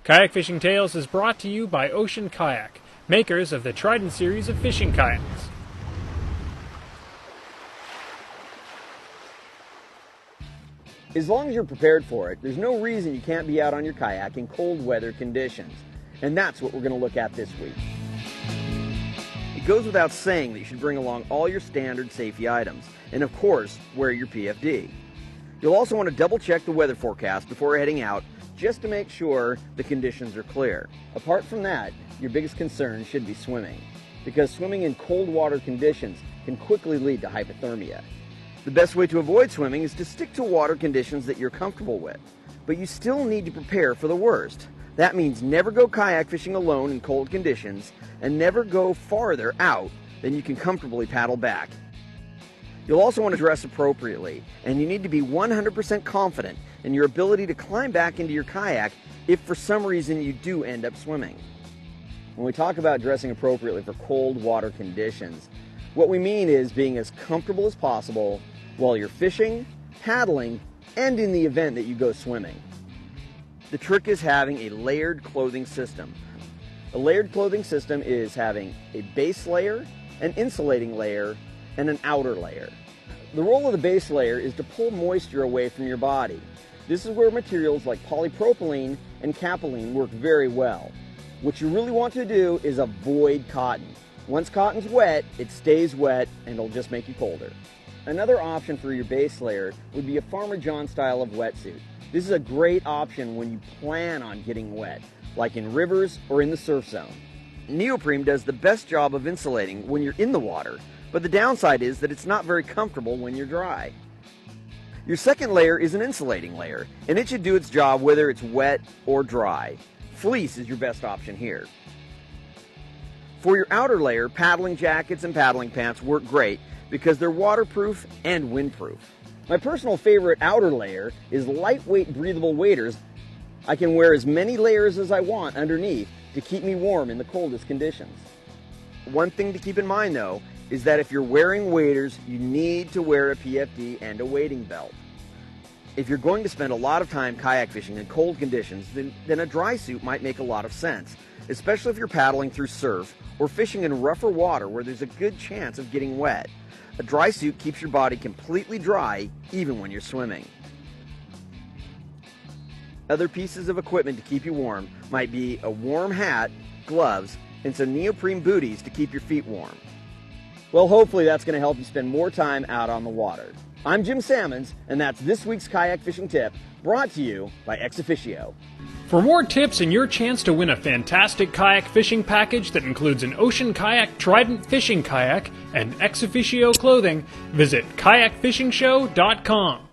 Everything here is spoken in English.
Kayak Fishing Tales is brought to you by Ocean Kayak, makers of the Trident series of fishing kayaks. As long as you're prepared for it, there's no reason you can't be out on your kayak in cold weather conditions. And that's what we're going to look at this week. It goes without saying that you should bring along all your standard safety items, and of course, wear your PFD. You'll also want to double check the weather forecast before heading out, just to make sure the conditions are clear. Apart from that, your biggest concern should be swimming, because swimming in cold water conditions can quickly lead to hypothermia. The best way to avoid swimming is to stick to water conditions that you're comfortable with, but you still need to prepare for the worst. That means never go kayak fishing alone in cold conditions, and never go farther out than you can comfortably paddle back. You'll also want to dress appropriately, and you need to be 100% confident in your ability to climb back into your kayak if for some reason you do end up swimming. When we talk about dressing appropriately for cold water conditions, what we mean is being as comfortable as possible while you're fishing, paddling, and in the event that you go swimming. The trick is having a layered clothing system. A layered clothing system is having a base layer, an insulating layer, and an outer layer. The role of the base layer is to pull moisture away from your body. This is where materials like polypropylene and capilene work very well. What you really want to do is avoid cotton. Once cotton's wet, it stays wet and it'll just make you colder. Another option for your base layer would be a Farmer John style of wetsuit. This is a great option when you plan on getting wet, like in rivers or in the surf zone. Neoprene does the best job of insulating when you're in the water, but the downside is that it's not very comfortable when you're dry. Your second layer is an insulating layer, and it should do its job whether it's wet or dry. Fleece is your best option here. For your outer layer, paddling jackets and paddling pants work great because they're waterproof and windproof. My personal favorite outer layer is lightweight breathable waders. I can wear as many layers as I want underneath to keep me warm in the coldest conditions. One thing to keep in mind though is that if you're wearing waders, you need to wear a PFD and a wading belt. If you're going to spend a lot of time kayak fishing in cold conditions, then a dry suit might make a lot of sense, especially if you're paddling through surf or fishing in rougher water where there's a good chance of getting wet. A dry suit keeps your body completely dry even when you're swimming. Other pieces of equipment to keep you warm might be a warm hat, gloves, and some neoprene booties to keep your feet warm. Well, hopefully that's going to help you spend more time out on the water. I'm Jim Sammons, and that's this week's kayak fishing tip, brought to you by Ex Officio. For more tips and your chance to win a fantastic kayak fishing package that includes an Ocean Kayak Trident fishing kayak and Ex Officio clothing, visit kayakfishingshow.com.